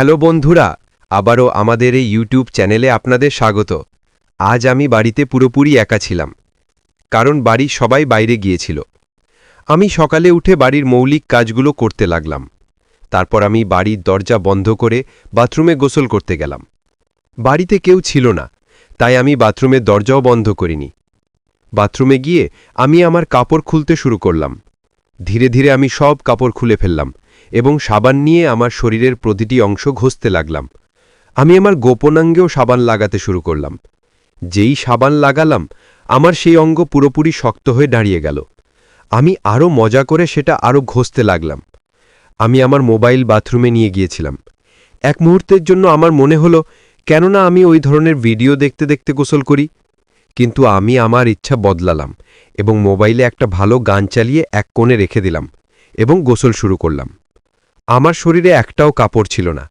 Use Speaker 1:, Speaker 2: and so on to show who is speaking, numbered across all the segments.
Speaker 1: Hello বন্ধুরা, আবারও আমাদের এই ইউটিউব চ্যানেলে আপনাদের স্বাগত। আজ আমি বাড়িতে পুরোপুরি একা ছিলাম, কারণ বাড়ির সবাই বাইরে গিয়েছিল। আমি সকালে উঠে বাড়ির মৌলিক কাজগুলো করতে লাগলাম। তারপর আমি বাড়ির দরজা বন্ধ করে বাথরুমে গোসল করতে গেলাম। বাড়িতে কেউ ছিল না, তাই আমি বাথরুমের দরজাও বন্ধ করিনি। বাথরুমে গিয়ে আমি আমার কাপড় খুলতে শুরু করলাম। ধীরে ধীরে আমি সব কাপড় খুলে ফেললাম এবং সাবান নিয়ে আমার শরীরের প্রতিটি অংশ ঘষতে লাগলাম। আমি আমার গোপনাঙ্গেও সাবান লাগাতে শুরু করলাম। যেই সাবান লাগালাম, আমার সেই অঙ্গ পুরোপুরি শক্ত হয়ে দাঁড়িয়ে গেল। আমি আরও মজা করে সেটা আরও ঘষতে লাগলাম। আমি আমার মোবাইল বাথরুমে নিয়ে গিয়েছিলাম। এক মুহূর্তের জন্য আমার মনে হলো, কেননা আমি ওই ধরনের ভিডিও দেখতে দেখতে গোসল করি। কিন্তু আমি আমার ইচ্ছা বদলালাম এবং মোবাইলে একটা ভালো গান চালিয়ে এক কোণে রেখে দিলাম এবং গোসল শুরু করলাম। আমার শরীরে একটাও কাপড় ছিল না।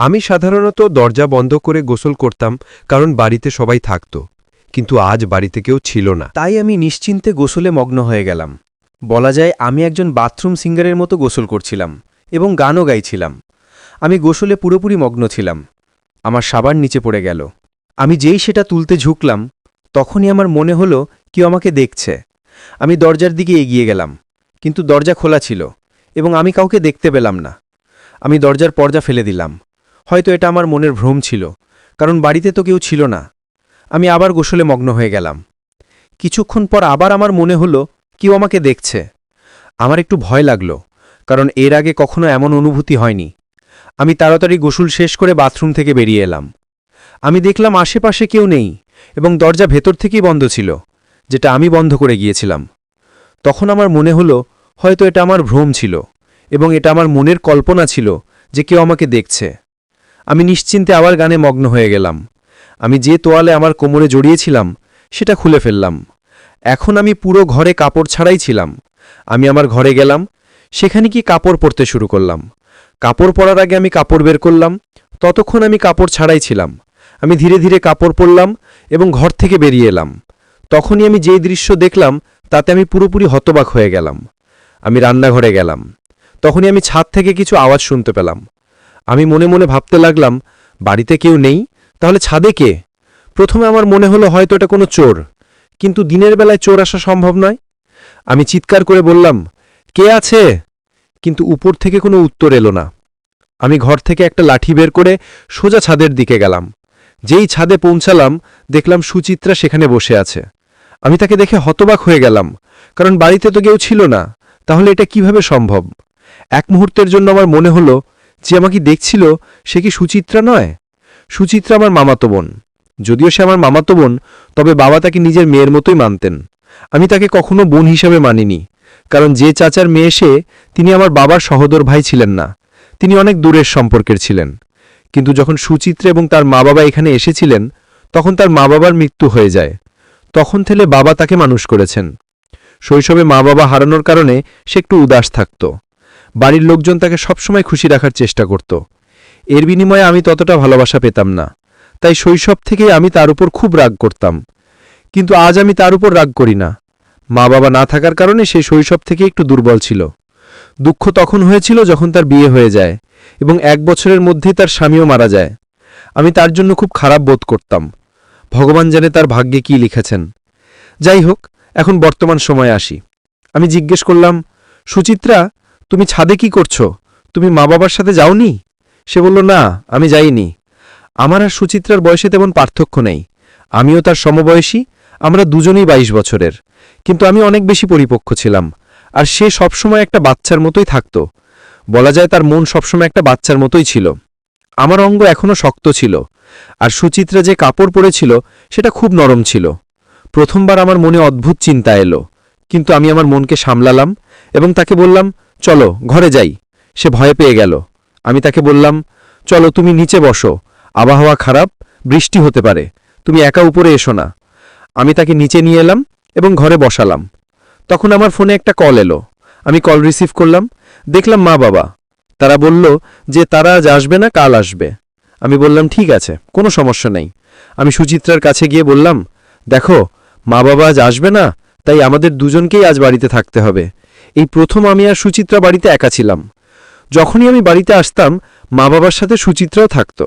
Speaker 1: আমি সাধারণত দরজা বন্ধ করে গোসল করতাম, কারণ বাড়িতে সবাই থাকত, কিন্তু আজ বাড়িতে কেউ ছিল না।
Speaker 2: তাই আমি নিশ্চিন্তে গোসলে মগ্ন হয়ে গেলাম। বলা যায় আমি একজন বাথরুম সিঙ্গারের মতো গোসল করছিলাম এবং গানও গাইছিলাম। আমি গোসলে পুরোপুরি মগ্ন ছিলাম। আমার সাবান নিচে পড়ে গেল। আমি যেই সেটা তুলতে ঝুঁকলাম, তখনই আমার মনে হলো কেউ আমাকে দেখছে। আমি দরজার দিকে এগিয়ে গেলাম, কিন্তু দরজা খোলা ছিল এবং আমি কাউকে দেখতে পেলাম না। আমি দরজার পর্দা ফেলে দিলাম। হয়তো এটা আমার মনের ভ্রম ছিল, কারণ বাড়িতে তো কেউ ছিল না। আমি আবার গোসলে মগ্ন হয়ে গেলাম। কিছুক্ষণ পর আবার আমার মনে হলো কেউ আমাকে দেখছে। আমার একটু ভয় লাগলো, কারণ এর আগে কখনো এমন অনুভূতি হয়নি। আমি তাড়াতাড়ি গোসল শেষ করে বাথরুম থেকে বেরিয়ে এলাম। আমি দেখলাম আশেপাশে কেউ নেই এবং দরজা ভেতর থেকেই বন্ধ ছিল, যেটা আমি বন্ধ করে গিয়েছিলাম। তখন আমার মনে হলো হয়তো এটা আমার ভ্রম ছিল এবং এটা আমার মনের কল্পনা ছিল যে কেউ আমাকে দেখছে। আমি নিশ্চিন্তে আবার গানে মগ্ন হয়ে গেলাম। আমি যে তোয়ালে আমার কোমরে জড়িয়েছিলাম সেটা খুলে ফেললাম। এখন আমি পুরো ঘরে কাপড় ছাড়াই ছিলাম। আমি আমার ঘরে গেলাম, সেখানে কি কাপড় পরতে শুরু করলাম। কাপড় পরার আগে আমি কাপড় বের করলাম, ততক্ষণ আমি কাপড় ছাড়াই ছিলাম। আমি ধীরে ধীরে কাপড় পরলাম এবং ঘর থেকে বেরিয়ে এলাম। তখনই আমি যেই দৃশ্য দেখলাম তাতে আমি পুরোপুরি হতবাক হয়ে গেলাম। আমি রান্নাঘরে গেলাম। তখনই আমি ছাদ থেকে কিছু আওয়াজ শুনতে পেলাম। আমি মনে মনে ভাবতে লাগলাম, বাড়িতে কেউ নেই, তাহলে ছাদে কে? প্রথমে আমার মনে হলো হয়তো এটা কোনো চোর, কিন্তু দিনের বেলায় চোর আসা সম্ভব নয়। আমি চিৎকার করে বললাম, কে আছে? কিন্তু উপর থেকে কোনো উত্তর এলো না। আমি ঘর থেকে একটা লাঠি বের করে সোজা ছাদের দিকে গেলাম। যেই ছাদে পৌঁছালাম, দেখলাম সুচিত্রা সেখানে বসে আছে। আমি তাকে দেখে হতবাক হয়ে গেলাম, কারণ বাড়িতে তো কেউ ছিল না। তাহলে এটা কিভাবে সম্ভব? এক মুহূর্তের জন্য আমার মনে হলো, যে আমাকে দেখছিল সে কি সুচিত্রা নয়? সুচিত্রা আমার মামাতো বোন। যদিও সে আমার মামাতো বোন, তবে বাবা তাকে নিজের মেয়ের মতোই মানতেন। আমি তাকে কখনো বোন হিসাবে মানিনি, কারণ যে চাচার মেয়ে সে, তিনি আমার বাবার সহোদর ভাই ছিলেন না। তিনি অনেক দূরের সম্পর্কের ছিলেন। কিন্তু যখন সুচিত্রা এবং তার মা বাবা এখানে এসেছিলেন, তখন তার মা বাবার মৃত্যু হয়ে যায়। তখন থেকে বাবা তাকে মানুষ করেছেন। শৈশবে মা বাবা হারানোর কারণে সে একটু উদাস থাকত। বাড়ির লোকজন তাকে সবসময় খুশি রাখার চেষ্টা করত। এর বিনিময়ে আমি ততটা ভালোবাসা পেতাম না, তাই শৈশব থেকেই আমি তার উপর খুব রাগ করতাম। কিন্তু আজ আমি তার উপর রাগ করি না। মা বাবা না থাকার কারণে সে শৈশব থেকে একটু দুর্বল ছিল। দুঃখ তখন হয়েছিল যখন তার বিয়ে হয়ে যায় এবং 1 বছরের মধ্যেই তার স্বামীও মারা যায়। আমি তার জন্য খুব খারাপ বোধ করতাম। ভগবান জানে তার ভাগ্যে কি লিখেছেন। যাই হোক, এখন বর্তমান সময়ে আসি। আমি জিজ্ঞেস করলাম, সুচিত্রা, তুমি ছাদে কি করছো? তুমি মা বাবার সাথে যাওনি? সে বলল, না, আমি যাইনি। আমার আর সুচিত্রার বয়সে তেমন পার্থক্য নেই। আমিও তার সমবয়সী। আমরা দুজনেই 22 বছরের। কিন্তু আমি অনেক বেশি পরিপক্ক ছিলাম, আর সে সবসময় একটা বাচ্চার মতোই থাকত। বলা যায় তার মন সবসময় একটা বাচ্চার মতোই ছিল। আমার অঙ্গ এখনও শক্ত ছিল, আর সুচিত্রা যে কাপড় পরেছিল সেটা খুব নরম ছিল। প্রথমবার আমার মনে অদ্ভুত চিন্তা এলো, কিন্তু আমি আমার মনকে সামলালাম এবং তাকে বললাম, চলো ঘরে যাই। সে ভয় পেয়ে গেল। আমি তাকে বললাম, চলো তুমি নিচে বসো, আবহাওয়া খারাপ, বৃষ্টি হতে পারে, তুমি একা উপরে এসো না। আমি তাকে নিচে নিয়ে এলাম এবং ঘরে বসালাম। তখন আমার ফোনে একটা কল এলো। আমি কল রিসিভ করলাম। দেখলাম মা বাবা। তারা বলল যে তারা আজ আসবে না, কাল আসবে। আমি বললাম, ঠিক আছে, কোনো সমস্যা নেই। আমি সুচিত্রার কাছে গিয়ে বললাম, দেখো, মা বাবা আজ আসবে না, তাই আমাদের দুজনকেই আজ বাড়িতে থাকতে হবে। এই প্রথম আমি আর সুচিত্রা বাড়িতে একা ছিলাম। যখনই আমি বাড়িতে আসতাম, মা বাবার সাথে সুচিত্রাও থাকত,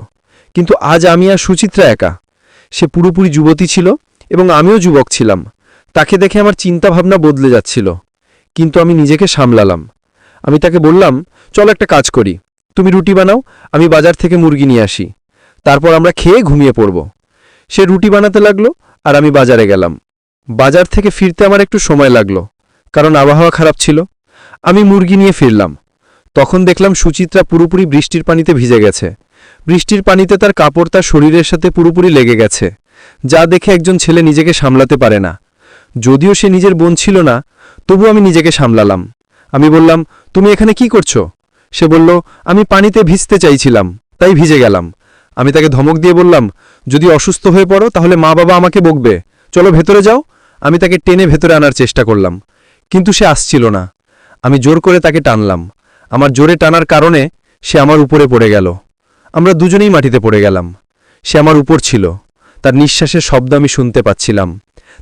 Speaker 2: কিন্তু আজ আমি আর সুচিত্রা একা। সে পুরোপুরি যুবতী ছিল এবং আমিও যুবক ছিলাম। তাকে দেখে আমার চিন্তাভাবনা বদলে যাচ্ছিল, কিন্তু আমি নিজেকে সামলালাম। আমি তাকে বললাম, চলো একটা কাজ করি, তুমি রুটি বানাও, আমি বাজার থেকে মুরগি নিয়ে আসি, তারপর আমরা খেয়ে ঘুমিয়ে পড়ব। সে রুটি বানাতে লাগলো আর আমি বাজারে গেলাম। বাজার থেকে ফিরতে আমার একটু সময় লাগলো, কারণ আবহাওয়া খারাপ ছিল। আমি মুরগি নিয়ে ফিরলাম, তখন দেখলাম সুচিত্রা পুরোপুরি বৃষ্টির পানিতে ভিজে গেছে। বৃষ্টির পানিতে তার কাপড় তার শরীরের সাথে পুরোপুরি লেগে গেছে, যা দেখে একজন ছেলে নিজেকে সামলাতে পারে না। যদিও সে নিজের বোন ছিল না, তবু আমি নিজেকে সামলালাম। আমি বললাম, তুমি এখানে কি করছো? সে বলল, আমি পানিতে ভিজতে চাইছিলাম, তাই ভিজে গেলাম। আমি তাকে ধমক দিয়ে বললাম, যদি অসুস্থ হয়ে পড়ো তাহলে মা বাবা আমাকে বকবে, চলো ভেতরে যাও। আমি তাকে টেনে ভেতরে আনার চেষ্টা করলাম, কিন্তু সে আসছিল না। আমি জোর করে তাকে টানলাম। আমার জোরে টানার কারণে সে আমার উপরে পড়ে গেল। আমরা দুজনেই মাটিতে পড়ে গেলাম। সে আমার উপর ছিল, তার নিঃশ্বাসের শব্দ আমি শুনতে পাচ্ছিলাম।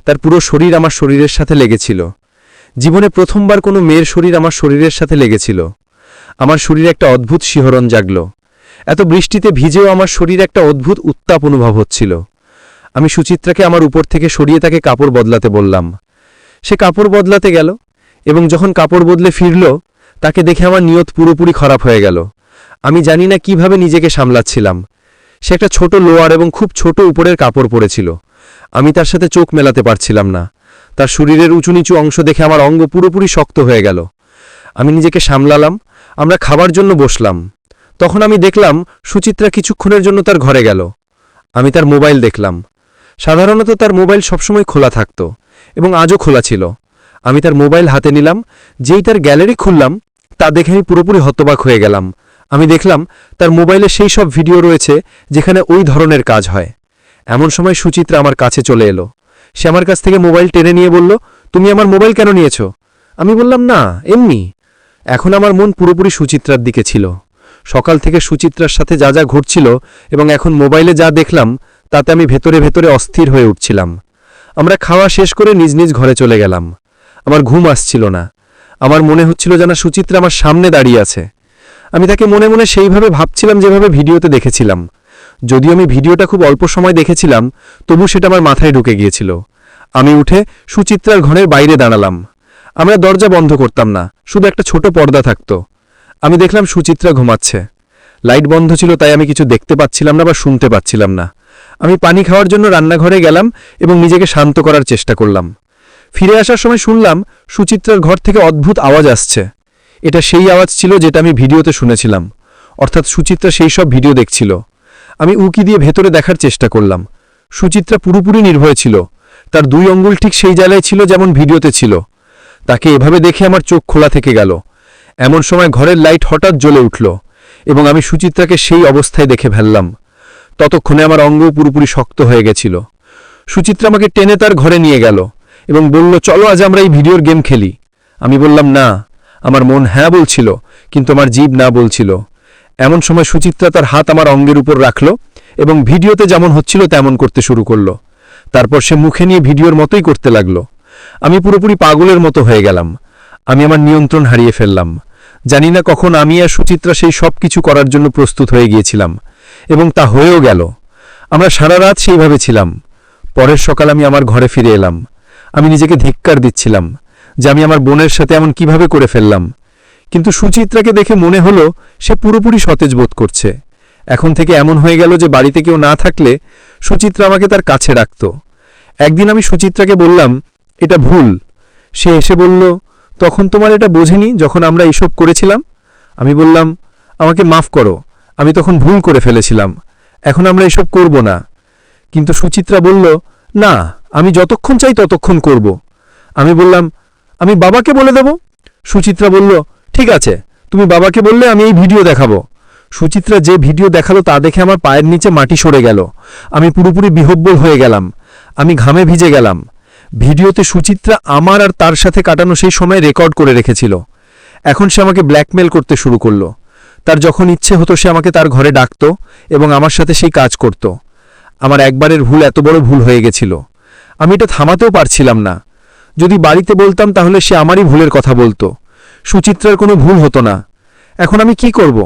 Speaker 2: তার পুরো শরীর আমার শরীরের সাথে লেগেছিল। জীবনে প্রথমবার কোনো মেয়ের শরীর আমার শরীরের সাথে লেগেছিল। আমার শরীরে একটা অদ্ভুত শিহরণ জাগল। এত বৃষ্টিতে ভিজেও আমার শরীরে একটা অদ্ভুত উত্তাপ অনুভব হচ্ছিল। আমি সুচিত্রাকে আমার উপর থেকে সরিয়ে তাকে কাপড় বদলাতে বললাম। সে কাপড় বদলাতে গেল, এবং যখন কাপড় বদলে ফিরল, তাকে দেখে আমার নিয়ত পুরোপুরি খারাপ হয়ে গেল। আমি জানি না কিভাবে নিজেকে সামলাচ্ছিলাম। সে একটা ছোট লোয়ার এবং খুব ছোট উপরের কাপড় পরেছিল। আমি তার সাথে চোখ মেলাতে পারছিলাম না। তার শরীরের উঁচু নিচু অংশ দেখে আমার অঙ্গ পুরোপুরি শক্ত হয়ে গেল। আমি নিজেকে সামলালাম। আমরা খাবার জন্য বসলাম। তখন আমি দেখলাম সুচিত্রা কিছুক্ষণের জন্য তার ঘরে গেল। আমি তার মোবাইল দেখলাম। সাধারণত তার মোবাইল সবসময় খোলা থাকত, এবং আজও খোলা ছিল। আমি তার মোবাইল হাতে নিলাম। যেই তার গ্যালারি খুললাম, তা দেখে আমি পুরোপুরি হতবাক হয়ে গেলাম। আমি দেখলাম তার মোবাইলে সেই সব ভিডিও রয়েছে যেখানে ওই ধরনের কাজ হয়। এমন সময় সুচিত্রা আমার কাছে চলে এলো। সে আমার কাছ থেকে মোবাইল টেনে নিয়ে বলল, তুমি আমার মোবাইল কেন নিয়েছ? আমি বললাম, না, এমনি। এখন আমার মন পুরোপুরি সুচিত্রার দিকে ছিল। সকাল থেকে সুচিত্রার সাথে যা যা ঘটছিল এবং এখন মোবাইলে যা দেখলাম, তাতে আমি ভেতরে ভেতরে অস্থির হয়ে উঠছিলাম। আমরা খাওয়া শেষ করে নিজ নিজ ঘরে চলে গেলাম। আমার ঘুম আসছিল না। আমার মনে হচ্ছিল যেন সুচিত্রা আমার সামনে দাঁড়িয়ে আছে। আমি তাকে মনে মনে সেইভাবে ভাবছিলাম যেভাবে ভিডিওতে দেখেছিলাম। যদিও আমি ভিডিওটা খুব অল্প সময় দেখেছিলাম, তবু সেটা আমার মাথায় ঢুকে গিয়েছিল। আমি উঠে সুচিত্রার ঘরের বাইরে দাঁড়ালাম। আমরা দরজা বন্ধ করতাম না, শুধু একটা ছোট পর্দা থাকত। আমি দেখলাম সুচিত্রা ঘুমাচ্ছে। লাইট বন্ধ ছিল, তাই আমি কিছু দেখতে পাচ্ছিলাম না বা শুনতে পাচ্ছিলাম না। আমি পানি খাওয়ার জন্য রান্নাঘরে গেলাম এবং নিজেকে শান্ত করার চেষ্টা করলাম। ফিরে আসার সময় শুনলাম সুচিত্রার ঘর থেকে অদ্ভুত আওয়াজ আসছে। এটা সেই আওয়াজ ছিল যেটা আমি ভিডিওতে শুনেছিলাম, অর্থাৎ সুচিত্রা সেই সব ভিডিও দেখছিল। আমি উকি দিয়ে ভেতরে দেখার চেষ্টা করলাম। সুচিত্রা পুরোপুরি নির্ভয় ছিল। তার দুই আঙ্গুল ঠিক সেই জায়গায় ছিল যেমন ভিডিওতে ছিল। তাকে এভাবে দেখে আমার চোখ খোলা থেকে গেল। এমন সময় ঘরের লাইট হঠাৎ জ্বলে উঠল এবং আমি সুচিত্রাকে সেই অবস্থায় দেখে ফেললাম। ততক্ষণে আমার অঙ্গ পুরোপুরি শক্ত হয়ে গেছিল। সুচিত্রা আমাকে টেনে তার ঘরে নিয়ে গেল এবং বলল, চলো আজ আমরা এই ভিডিওর গেম খেলি। আমি বললাম, না। আমার মন হ্যাঁ বলছিল, কিন্তু আমার জিভ না বলছিল। এমন সময় সুচিত্রা তার হাত আমার অঙ্গের উপর রাখল এবং ভিডিওতে যেমন হচ্ছিল তেমন করতে শুরু করল। তারপর সে মুখে নিয়ে ভিডিওর মতোই করতে লাগল। আমি পুরোপুরি পাগলের মতো হয়ে গেলাম। আমি আমার নিয়ন্ত্রণ হারিয়ে ফেললাম। জানি না কখন আমি আর সুচিত্রা সেই সব কিছু করার জন্য প্রস্তুত হয়ে গিয়েছিলাম, এবং তা হয়েও গেল। আমরা সারা রাত সেইভাবে ছিলাম। পরের সকাল আমি আমার ঘরে ফিরে এলাম। আমি নিজেকে ধিক্কার দিচ্ছিলাম যে আমি আমার বোনের সাথে এমন কিভাবে করে ফেললাম। কিন্তু সুচিত্রাকে দেখে মনে হলো সে পুরোপুরি সতেজ বোধ করছে। এখন থেকে এমন হয়ে গেল যে বাড়িতে কেউ না থাকলে সুচিত্রা আমাকে তার কাছে রাখত। একদিন আমি সুচিত্রাকে বললাম, এটা ভুল। সে এসে বলল, তখন তোমার এটা বোঝেনি যখন আমরা এইসব করেছিলাম? আমি বললাম, আমাকে মাফ করো, আমি তখন ভুল করে ফেলেছিলাম। এখন আমরা এসব করব না। কিন্তু সুচিত্রা বলল, না, আমি যতক্ষণ চাই ততক্ষণ করব। আমি বললাম, আমি বাবাকে বলে দেব। সুচিত্রা বলল, ঠিক আছে, তুমি বাবাকে বললে আমি এই ভিডিও দেখাবো। সুচিত্রা যে ভিডিও দেখালো তা দেখে আমার পায়ের নিচে মাটি সরে গেল। আমি পুরোপুরি বিহ্বল হয়ে গেলাম। আমি ঘামে ভিজে গেলাম। ভিডিওতে সুচিত্রা আমার আর তার সাথে কাটানো সেই সময় রেকর্ড করে রেখেছিল। এখন সে আমাকে ব্ল্যাকমেল করতে শুরু করল। তার যখন ইচ্ছে হতো সে আমাকে তার ঘরে ডাকত এবং আমার সাথে সেই কাজ করত। আমার একবারের ভুল এত বড় ভুল হয়ে গেছিল। আমি এটা থামাতেও পারছিলাম না। যদি বাড়িতে বলতাম তাহলে সে আমারই ভুলের কথা বলতো। সুচিত্রার কোনো ভুল হতো না। এখন আমি কি করব?